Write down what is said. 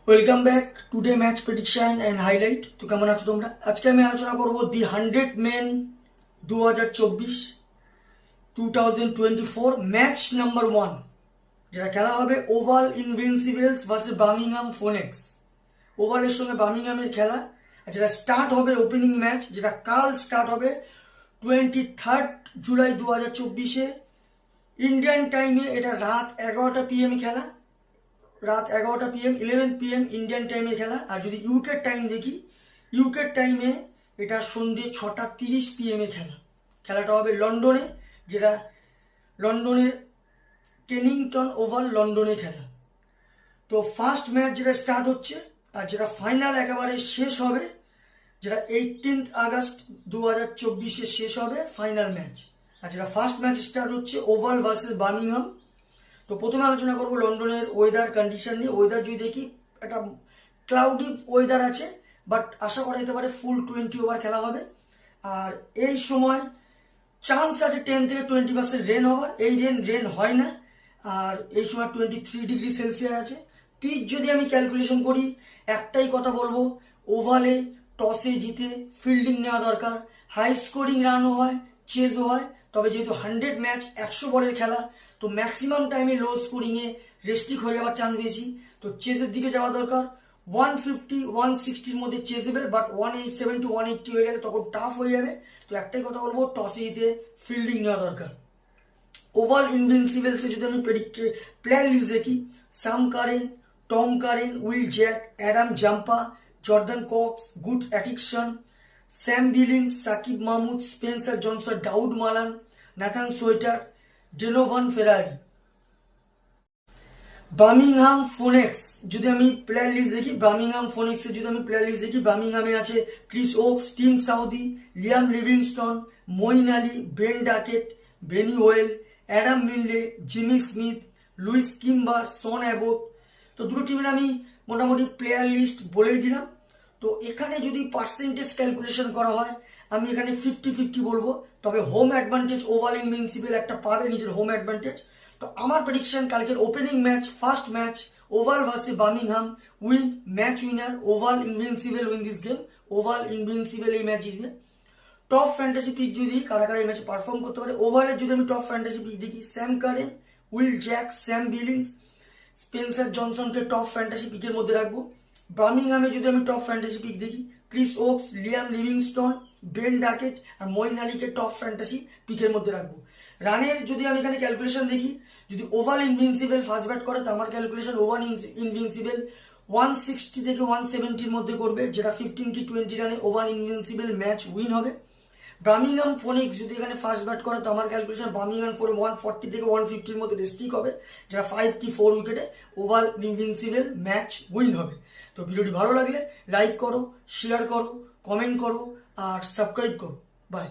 Welcome back today match prediction and highlight. তো কেমন আছো তোমরা? আজকে আমি আলোচনা করব দি 100 মেন 2024 ম্যাচ নাম্বার 1, যেটা খেলা হবে ওভাল ইনভিনসিবলস ভার্সেস বার্মিংহাম ফোনেক্স। ওভালের সঙ্গে বার্মিংহামের খেলা, আর যেটা স্টার্ট হবে ওপেনিং ম্যাচ, যেটা কাল স্টার্ট হবে 23 জুলাই 2024 ইন্ডিয়ান টাইমে। এটা রাত 11টা PM খেলা, রাত 11টা PM 11 PM ইন্ডিয়ান টাইমে খেলা। আর যদি ইউকের টাইম দেখি, ইউকের টাইমে এটা সন্ধ্যে 6:30 PM খেলা। খেলাটা হবে লন্ডনে, যেটা লন্ডনের কেনিংটন ওভাল লন্ডনে খেলা। তো ফার্স্ট ম্যাচ যেটা স্টার্ট হচ্ছে, আর যেটা ফাইনাল একেবারে শেষ হবে, যেটা 18 আগস্ট 2024 শেষ হবে ফাইনাল ম্যাচ। আর যেটা ফার্স্ট ম্যাচ স্টার্ট হচ্ছে ওভাল ভার্সেস বার্মিংহাম। তো প্রথমে আলোচনা করবো লন্ডনের ওয়েদার কন্ডিশন নিয়ে। ওয়েদার যদি দেখি, একটা ক্লাউডি ওয়েদার আছে, বাট আশা করা যেতে পারে ফুল 20 ওভার খেলা হবে। আর এই সময় চান্স আছে 10 থেকে 20% রেন হওয়ার। এই রেন হয় না। আর এই সময় 23 ডিগ্রি সেলসিয়াস আছে। পিচ যদি আমি ক্যালকুলেশন করি, একটাই কথা বলবো, ওভালে টসে জিতে ফিল্ডিং নেওয়া দরকার। হাই স্কোরিং রানও হয়, চেজও হয়, তবে যেহেতু 100 ম্যাচ 100 বলের খেলা, তো ম্যাক্সিমাম টাইমে লো স্কোরিংয়ে রেস্ট্রিক হয়ে যাওয়ার চান্স বেশি। তো চেজের দিকে যাওয়া দরকার। 150-160-র মধ্যে চেজেবল, বাট 187 to 180 হয়ে গেলে তখন টাফ হয়ে যাবে। তো একটাই কথা বলবো, টসে জিতে ফিল্ডিং নেওয়া দরকার। ওভাল ইনভিনসিবলসে যদি আমি প্লেয়ার লিস্ট দেখি, Sam Curran, Tom Curran, Will Jacks, Adam Zampa, Jordan Cox, Gus Atkinson, Sam Billings, Saqib Mahmood, Spencer Johnson, Dawid Malan, Nathan Sowter, Donovan Ferreira. Birmingham Phoenix যদি আমি প্লেয়ার লিস্ট দেখি, বার্মিংহামে আছে Chris Woakes, Tim Southee, Liam Livingstone, Moeen Ali, Ben Duckett, Benny Howell, Adam Milne, Jamie Smith, Louis Kimber, Sean Abbott. তো দুটো টিমের আমি মোটামুটি প্লেয়ার লিস্ট বলেই দিলাম। তো এখানে যদি পার্সেন্টেজ ক্যালকুলেশন করা হয়, আমি এখানে 50-50 বলবো। তবে হোম অ্যাডভান্টেজ ওভাল ইনভিনসিবল একটা পাবে, নিজের হোম অ্যাডভান্টেজ। তো আমার প্রেডিকশন, কালকের opening match, first match oval versus Birmingham, win match winner oval invincible win this game. Oval invincible এই ম্যাচ জিতবে। টপ ফ্যান্টাসি পিক যদি কারা কারা এই ম্যাচে পারফর্ম করতে পারে, ওভালের যদি আমি টপ ফ্যান্টাসি পিক দেখি, Sam Curran, Will Jacks, Sam Billings, Spencer জনসনকে টপ ফ্যান্টাসি পিকের মধ্যে রাখবো। বার্মিংহামে যদি আমি টপ ফ্যান্টাসি পিক দেখি, Chris Woakes, Liam Livingstone, Ben Duckett আর মঈন আলীকে টপ ফ্যান্টাসি পিকের মধ্যে রাখবো। রানের যদি আমি এখানে ক্যালকুলেশন দেখি, যদি ওভাল ইনভিনসিবল ফার্স্ট ব্যাট করে, তো আমার ক্যালকুলেশন ওভাল ইনভিনসিবল 160 থেকে 170-র মধ্যে করবে, যেটা 15 কি 20 রানে ওভাল ইনভিনসিবল ম্যাচ উইন হবে। বার্মিংহাম ফোনিক্স যদি এখানে ফার্স্ট ব্যাট করে, তো আমার ক্যালকুলেশন বার্মিংহাম 140 থেকে 150-র মধ্যে রেস্ট্রিক হবে, যেটা 5 কি 4 উইকেটে ওভাল ইনভিনসিবল ম্যাচ উইন হবে। তো ভিডিওটি ভালো লাগলে লাইক করো, শেয়ার করো, কমেন্ট করো আর সাবস্ক্রাইব করো। বাই।